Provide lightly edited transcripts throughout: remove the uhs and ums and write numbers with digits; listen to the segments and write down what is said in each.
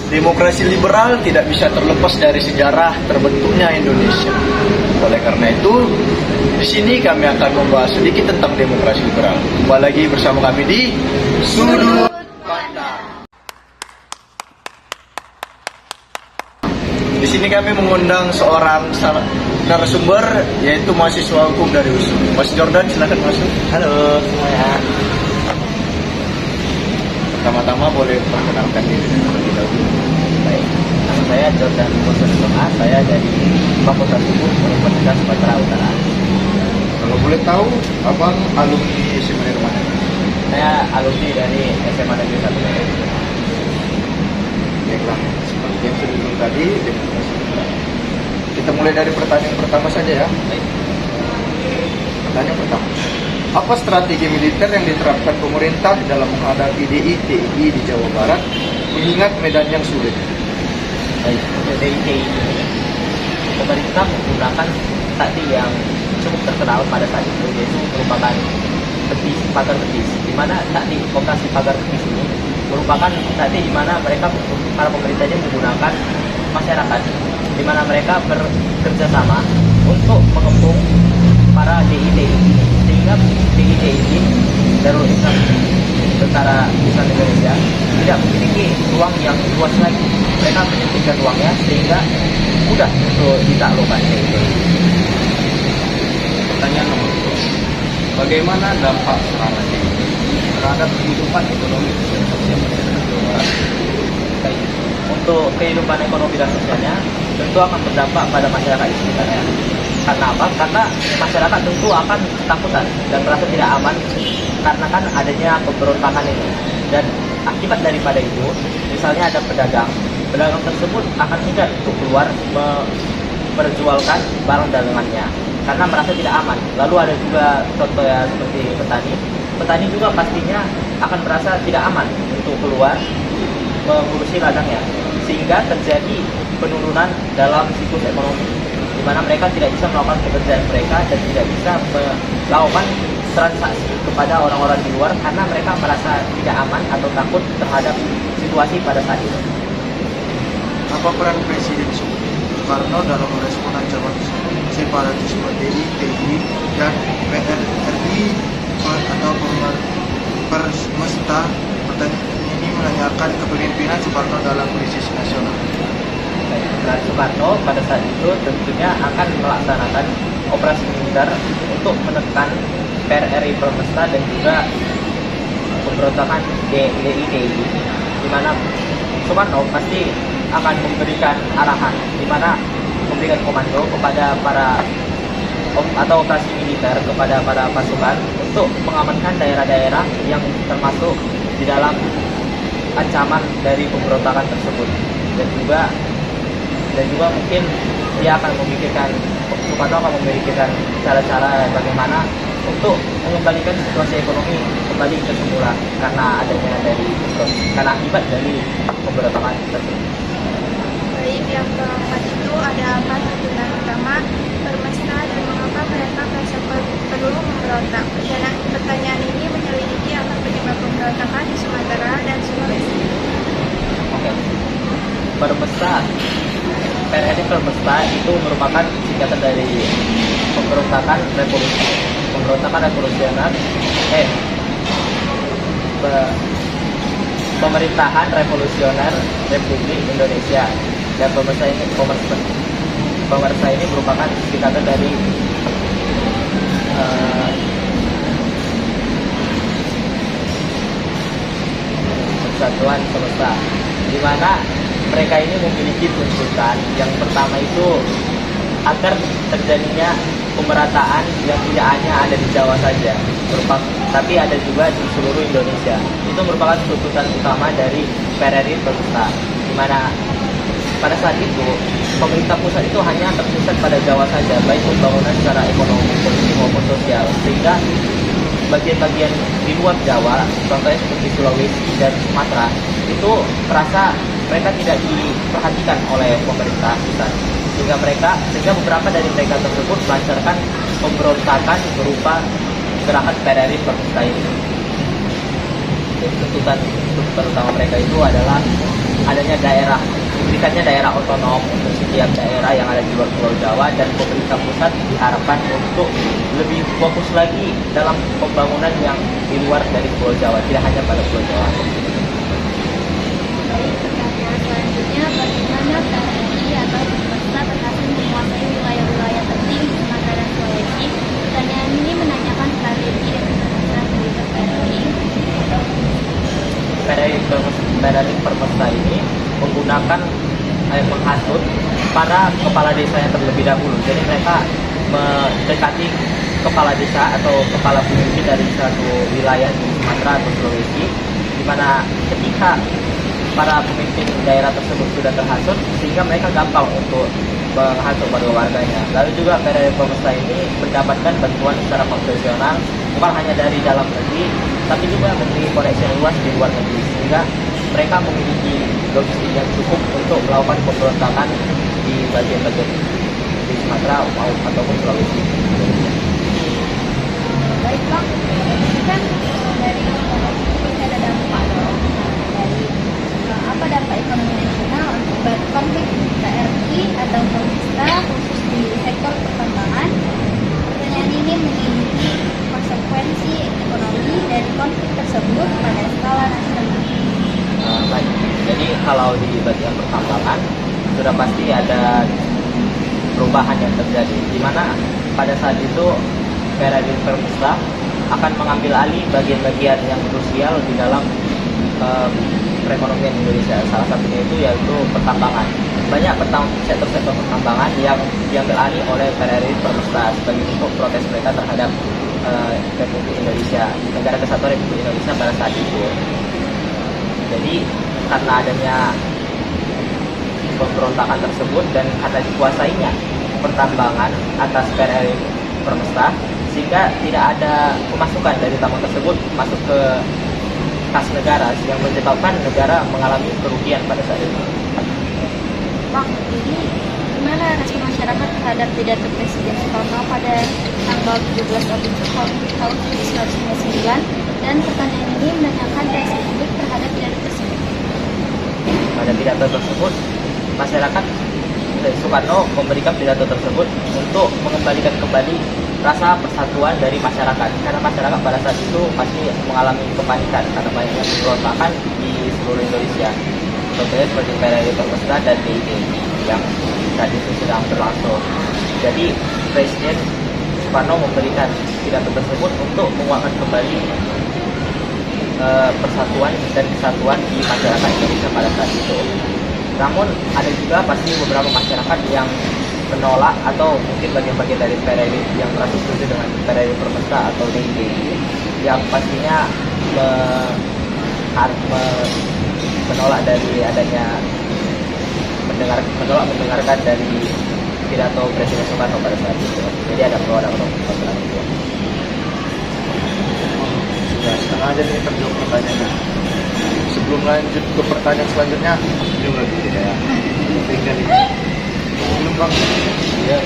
Demokrasi liberal tidak bisa terlepas dari sejarah terbentuknya Indonesia. Oleh karena itu, di sini kami akan membahas sedikit tentang demokrasi liberal. Kembali lagi bersama kami di Sudut Pandang. Di sini kami mengundang seorang narasumber, yaitu mahasiswa hukum dari USU. Mas Jordan, silakan masuk. Halo semuanya. Pertama-tama boleh perkenalkan diri terlebih dahulu. Baik, nama saya Jordan Bosan Songa. Saya dari Fakultas Hukum Universitas Sumatera Utara. Kalau boleh tahu, abang alumni SMA dari mana? Saya alumni dari SMA Negeri 1 Medan. Baiklah, seperti yang sudah dibilang tadi, demokrasi liberal. Kita mulai dari pertanyaan pertama saja ya. Baik. Pertanyaan pertama. Apa strategi militer yang diterapkan pemerintah dalam menghadapi DITI di Jawa Barat mengingat medan yang sulit? Baik, untuk DITI ini pemerintah menggunakan taktik yang cukup terkenal pada saat itu, yaitu merupakan pagar betis, di mana taktik operasi pagar betis ini merupakan taktik di mana mereka, para pemerintahnya menggunakan masyarakat, di mana mereka bekerja sama untuk mengepung para DITI ini, sehingga DITI ini, Darul Islam Tentara Islam Indonesia, tidak memiliki ruang yang luas lagi. Mereka menyempitkan ruangnya sehingga mudah untuk ditaklukkan DITI. Pertanyaan nomor 2. Bagaimana dampak serangan DITI terhadap kehidupan ekonomi dan sosial masyarakat Jawa Barat? Baik. Untuk kehidupan ekonomi dan sosialnya tentu akan berdampak pada masyarakat di sekitarnya. Karena apa? Karena masyarakat tentu akan ketakutan dan merasa tidak aman karena kan adanya pemberontakan ini. Dan akibat daripada itu, misalnya ada pedagang tersebut akan enggan untuk keluar memperjualkan barang dagangannya karena merasa tidak aman. Lalu ada juga contoh ya seperti petani juga pastinya akan merasa tidak aman untuk keluar mengurusi ladangnya, sehingga terjadi penurunan dalam siklus ekonomi, di mana mereka tidak bisa melakukan pekerjaan mereka dan tidak bisa melakukan transaksi kepada orang-orang di luar karena mereka merasa tidak aman atau takut terhadap situasi pada saat itu. Apa peran Presiden Soekarno dalam merespon ancaman separatisme DITI dan PRRI atau Permesta? Pertanyaan ini menanyakan kepemimpinan Soekarno dalam krisis nasional. Dan Soekarno pada saat itu tentunya akan melaksanakan operasi militer untuk menekan PRRI Permesta dan juga pemberontakan DITI, di mana Soekarno pasti akan memberikan arahan, di mana memberikan komando kepada para atau operasi militer kepada para pasukan untuk mengamankan daerah-daerah yang termasuk di dalam ancaman dari pemberontakan tersebut. Dan juga mungkin dia akan memikirkan, Soekarno akan memikirkan cara-cara bagaimana untuk mengembalikan situasi ekonomi kembali ke semula karena akibat dari pemberontakan tersebut. Baik, yang keempat itu ada apa tuntutan utama Permesta dan mengapa mereka merasa perlu memberontak. Pertanyaan ini menyelidiki akan penyebab pemberontakan di Sumatera dan Sulawesi. Oke. PRRI Permesta itu merupakan singkatan dari pemberontakan revolusioner, pemerintahan revolusioner Republik Indonesia. Dan pemerintah ini merupakan singkatan dari Persatuan Semesta, di mana mereka ini memiliki tuntutan. Yang pertama itu agar terjadinya pemerataan yang tidak hanya ada di Jawa saja, tapi ada juga di seluruh Indonesia. Itu merupakan tuntutan utama dari PRRI Permesta, di mana pada saat itu pemerintah pusat itu hanya terpusat pada Jawa saja, baik pembangunan secara ekonomi, politik maupun sosial, sehingga bagian-bagian di luar Jawa, contohnya seperti Sulawesi dan Sumatera, itu merasa mereka tidak diperhatikan oleh pemerintah pusat, sehingga beberapa dari mereka tersebut melancarkan pemberontakan berupa gerakan PRRI Permesta ini. Tuntutan utama mereka itu adalah adanya diberikannya daerah otonom untuk setiap daerah yang ada di luar Pulau Jawa, dan pemerintah pusat diharapkan untuk lebih fokus lagi dalam pembangunan yang di luar dari Pulau Jawa, tidak hanya pada Pulau Jawa. Baik, pertanyaan selanjutnya, bagaimana PRRI atau pemerintah berhasil menguasai wilayah-wilayah penting di Sumatera dan Sulawesi? Pertanyaan ini menanyakan strategi dan keberhasilan militer PRRI. PRRI Permesta ini menggunakan menghasut para kepala desa yang terlebih dahulu. Jadi mereka mendekati kepala desa atau kepala pemimpin dari satu wilayah di Sumatera atau Sulawesi, di mana ketika para pemimpin daerah tersebut sudah terhasut, sehingga mereka gampang untuk menghasut warga-warganya. Lalu juga PRRI Permesta ini mendapatkan bantuan secara konvensional bukan hanya dari dalam negeri, tapi juga memiliki koneksi yang luas di luar negeri, sehingga mereka memiliki logistik yang cukup untuk melakukan pemberontakan di bagian-bagian di Sumatera ataupun Sulawesi. Baik Bang, ini kan dari pasti ada dampak dong. Dari apa dampak ekonomi nasional untuk konflik PRRI atau Permesta khusus di sektor pertambangan? Pertanyaan ini memiliki konsekuensi ekonomi dari konflik tersebut pada skala nasional. Baik, jadi kalau di bagian pertambangan sudah pasti ada perubahan yang terjadi, di mana pada saat itu PRRI Permesta akan mengambil alih bagian-bagian yang krusial di dalam perekonomian Indonesia. Salah satunya itu yaitu pertambangan. Banyak sektor-sektor pertambangan yang diambil alih oleh PRRI Permesta sebagai bentuk protes mereka terhadap Republik Indonesia, Negara Kesatuan Republik Indonesia pada saat itu. Jadi karena adanya pemberontakan tersebut dan karena dikuasainya pertambangan atas PRRI Permesta, sehingga tidak ada pemasukan dari tambang tersebut masuk ke kas negara, yang menyebabkan negara mengalami kerugian pada saat itu. Bang, ini gimana respon masyarakat terhadap pidato Presiden Soekarno pada tanggal 17 Agustus tahun 1999? Dan pertanyaan ini menanyakan reaksi publik terhadap pidato tersebut. Pada pidato tersebut, masyarakat Soekarno memberikan pidato tersebut untuk mengembalikan kembali rasa persatuan dari masyarakat, karena masyarakat pada saat itu pasti mengalami kepanikan karena banyaknya pemberontakan di seluruh Indonesia, contohnya seperti PRRI Permesta dan DIY yang saat itu sedang berlangsung. Jadi Presiden Soekarno memberikan pidato tersebut untuk menguatkan kembali persatuan dan kesatuan di masyarakat Indonesia pada saat itu. Namun ada juga pasti beberapa masyarakat yang menolak, atau mungkin bagian-bagian dari PRRI yang merasa setuju dengan PRRI Permesta atau DIY, yang pastinya menolak dari adanya mendengarkan dari pidato Presiden Soekarno pada saat itu. Jadi ada pro dan kontra itu. Sudah setengah aja nih terjawab pertanyaannya. Sebelum lanjut ke pertanyaan selanjutnya, juga tidak ya. Tinggal ini. Belum Bang. Iya.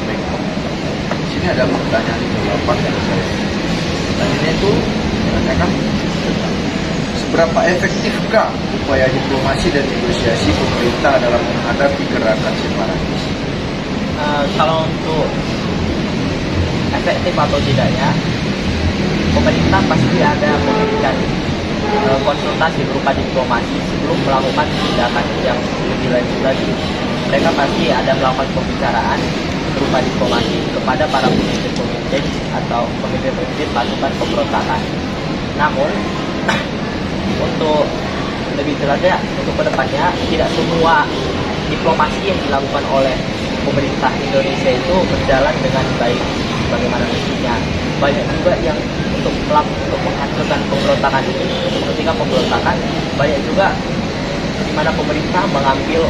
Baik. Di sini ada pertanyaan jawaban dari saya. Pertanyaannya itu menanyakan seberapa efektifkah upaya diplomasi dan negosiasi pemerintah dalam menghadapi gerakan separatis? Kalau untuk efektif atau tidaknya, pemerintah pasti ada memberikan konsultasi berupa diplomasi sebelum melakukan tindakan yang lebih lanjut lagi. Mereka pasti ada melakukan pembicaraan berupa diplomasi kepada para pemimpin-pemimpin atau pemimpin-pemimpin pasukan pemberontakan. Namun untuk lebih jelasnya, untuk kedepannya tidak semua diplomasi yang dilakukan oleh pemerintah Indonesia itu berjalan dengan baik bagaimana mestinya. Banyak juga yang untuk menghancurkan pemberontakan ini, untuk menghentikan pemberontakan, banyak juga di mana pemerintah mengambil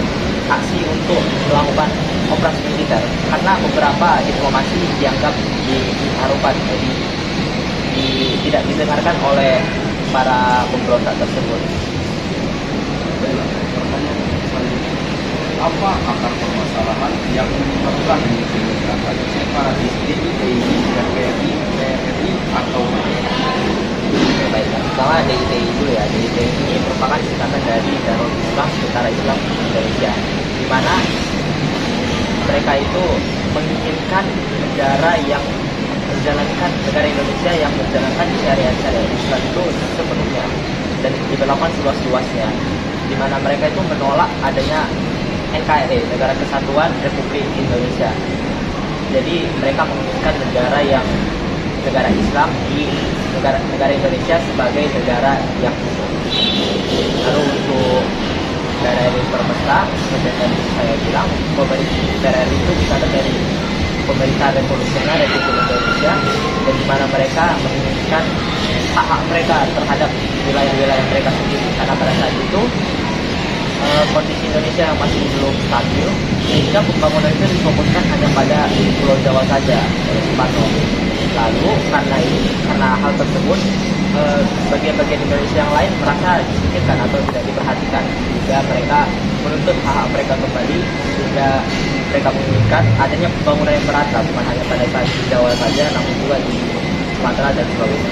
aksi untuk melakukan operasi militer, karena beberapa diplomasi dianggap diharukan, jadi tidak didengarkan oleh para pemberontak tersebut. apa akar permasalahan yang menyebabkan tindakan separatis DITI dan PRI atau Oke, baik. Pertama DITI dulu ya. DITI ini merupakan singkatan dari Darul Islam Tentara Islam Indonesia, di mana mereka itu menginginkan negara Indonesia yang menjalankan syariat Islam itu sepenuhnya dan diberlakukan seluas-luasnya, di mana mereka itu menolak adanya NKRI, Negara Kesatuan Republik Indonesia. Jadi mereka menginginkan negara Islam di negara Indonesia sebagai negara yang utuh. Lalu untuk PRRI Permesta, seperti yang tadi saya bilang, PRRI itu disingkatan dari Pemerintah Revolusioner Republik Indonesia, dan di mana mereka menginginkan hak-hak mereka terhadap wilayah-wilayah mereka sendiri, karena pada saat itu kondisi Indonesia masih belum stabil, sehingga pembangunan itu difokuskan hanya pada Pulau Jawa saja oleh Soekarno. Lalu karena hal tersebut, bagian-bagian Indonesia yang lain merasa disingkirkan atau tidak diperhatikan, sehingga mereka menuntut hak-hak mereka kembali, sehingga mereka menginginkan adanya pembangunan yang merata, bukan hanya pada saat di Jawa saja, namun juga di Sumatera dan Sulawesi.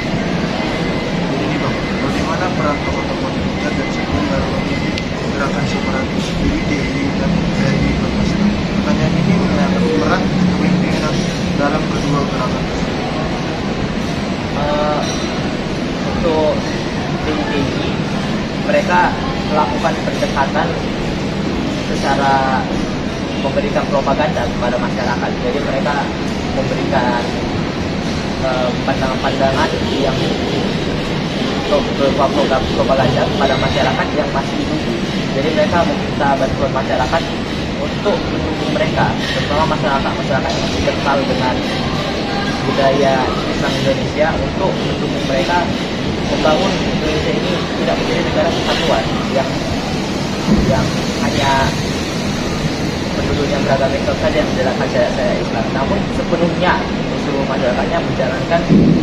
Ini Bang, bagaimana peran tokoh-tokoh dunia dan sekuler memimpin gerakan separatis DITI dan PRI Permesta? Pertanyaan ini mengenai peran kepemimpinan dalam kedua gerakan tersebut. Untuk DITI, mereka melakukan pendekatan secara memberikan propaganda kepada masyarakat. Jadi mereka memberikan pandangan-pandangan yang berupa program propaganda kepada masyarakat yang masih hidup. Jadi mereka meminta bantuan masyarakat untuk mendukung mereka, terutama masyarakat yang masih kental dengan budaya Islam Indonesia, untuk mendukung mereka membangun Indonesia ini tidak menjadi negara kesatuan yang hanya penduduknya beragama Islam saja yang menjalankan syariat Islam, namun sepenuhnya seluruh masyarakatnya menjalankan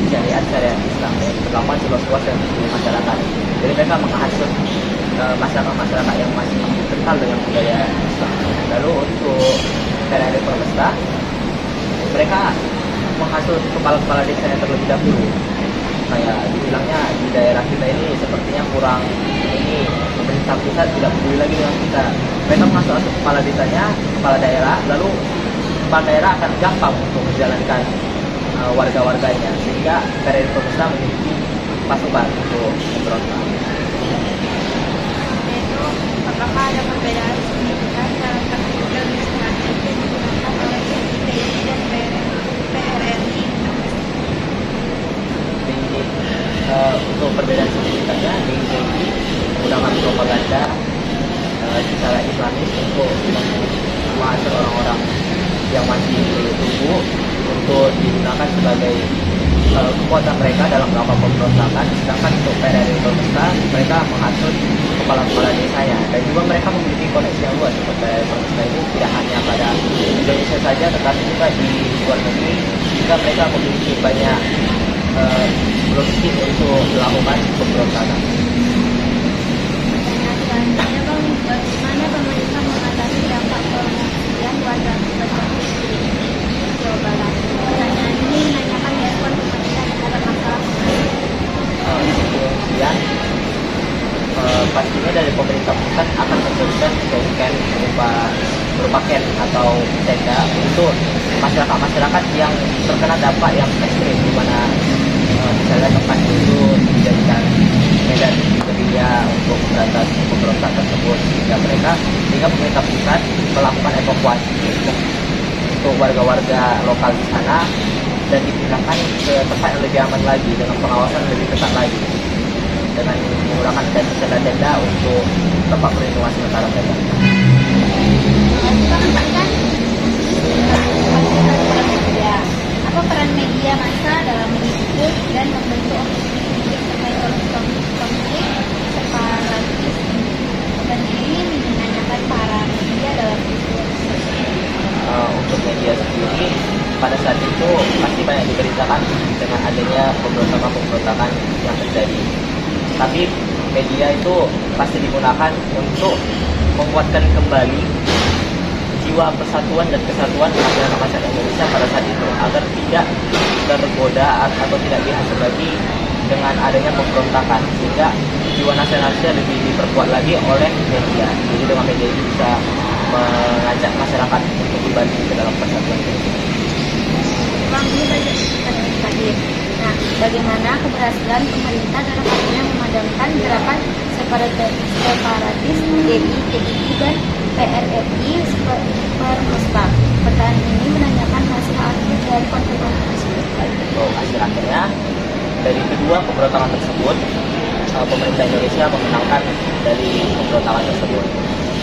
syariat Islam yang berlaku seluas-luas dan seluruh masyarakat. Jadi mereka menghasut masyarakat yang masih kental dengan budaya Islam. Lalu untuk PRRI Permesta, mereka menghasut kepala-kepala desa yang terlebih dahulu. Kayak dibilangnya di daerah kita ini sepertinya kurang ini, pemerintah pusat tidak peduli lagi dengan kita. Mereka menghasut kepala desanya, kepala daerah, lalu kepala daerah akan gampang untuk menjalankan warga-warganya, sehingga PRRI Permesta memiliki pasukan untuk memberontak. Yaitu, apakah ada perbedaan signifikan dalam teknik strategi yang digunakan oleh DITI dan PRRI? Untuk perbedaan signifikannya, DITI menggunakan propaganda secara Islamis untuk menghasut orang-orang yang masih tumbuh untuk digunakan sebagai kekuatan mereka dalam melakukan pemberontakan. Sedangkan untuk PRRI Permesta, mereka menghasut kepala-kepala desanya, dan juga mereka memiliki koneksi yang luas. Untuk PRRI Permesta ini tidak hanya pada Indonesia saja, tetapi juga di luar negeri, jika mereka memiliki banyak logistik untuk melakukan pemberontakan. Selanjutnya, Bang, bagaimana pemerintah mengatasi dampak pengungsian warga seperti di Jawa Barat? Pertanyaan ini menanyakan respon pemerintah terhadap masalah Kemudian pastinya dari pemerintah pusat akan memberikan camp berupa camp atau tenda untuk masyarakat yang terkena dampak yang ekstrim, di mana misalnya tempat itu dijadikan medan gerilya untuk memberantas pemberontak tersebut, sehingga pemerintah pusat melakukan evakuasi untuk warga-warga lokal di sana dan dipindahkan ke tempat yang lebih aman lagi dengan pengawasan lebih ketat lagi, dengan menggunakan tenda-tenda untuk tempat perlindungan sementara mereka. Apa peran media massa dalam meliput dan membentuk opini publik terkait konflik separatis? Dan ini menanyakan para media dalam peristiwa tersebut. Untuk media sendiri, pada saat itu pasti banyak diberitakan dengan adanya pemberontakan yang terjadi. Tapi media itu pasti digunakan untuk menguatkan kembali jiwa persatuan dan kesatuan masyarakat Indonesia pada saat itu agar tidak tergoda atau tidak dihasut lagi dengan adanya pemberontakan, sehingga jiwa nasionalisnya lebih diperkuat lagi oleh media. Jadi dengan media itu bisa mengajak masyarakat untuk kembali ke dalam persatuan itu. Bang, ini banyak pertanyaan terakhir. Nah, bagaimana keberhasilan pemerintah dalam akhirnya memadamkan gerakan separatis DI, PDI, dan PRRI Permesta? Pertanyaan ini menanyakan hasil akhir dari konflik tersebut. Untuk hasil akhirnya dari kedua pemberontakan tersebut, pemerintah Indonesia memenangkan dari pemberontakan tersebut.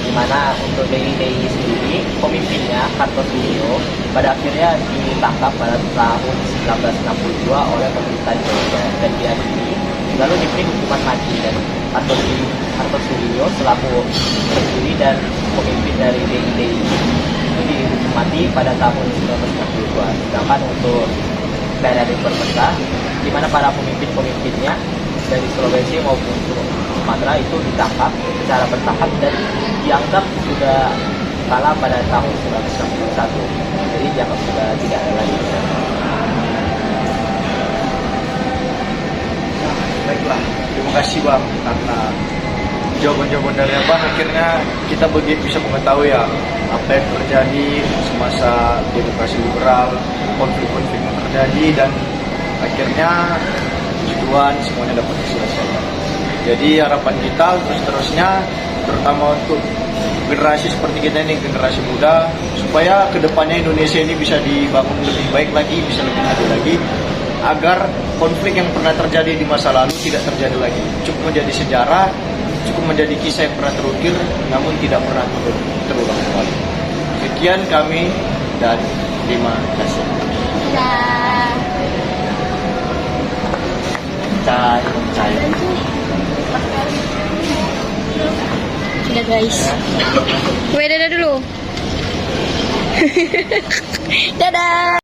Di mana untuk DI sendiri, pemimpinnya Kartosuwiryo pada akhirnya ditangkap pada tahun 1962 oleh pemerintah Indonesia dan diadili, lalu diberi hukuman mati, dan Kartosuwiryo selaku pendiri dan pemimpin dari DI itu dihukum mati pada tahun 1962. Sedangkan untuk PRRI Permesta, di mana para pemimpinnya dari Sulawesi maupun Sumatera itu ditangkap secara bertahap dan dianggap sudah kalah pada tahun 1961. Jadi dianggap sudah tidak ada lagi. Baiklah, terima kasih Bang, karena jawaban-jawaban dari Abang akhirnya kita bisa mengetahui ya apa yang terjadi semasa demokrasi liberal, konflik-konflik yang terjadi, dan akhirnya tujuan semuanya dapat diselesaikan. Jadi harapan kita terus-terusnya, terutama untuk generasi seperti kita ini, generasi muda, supaya kedepannya Indonesia ini bisa dibangun lebih baik lagi, bisa lebih maju lagi, agar konflik yang pernah terjadi di masa lalu tidak terjadi lagi. Cukup menjadi sejarah, cukup menjadi kisah yang pernah terukir, namun tidak pernah terulang kembali. Sekian kami dan terima kasih. Saya Udah guys. Gue dadah dulu. Dadah.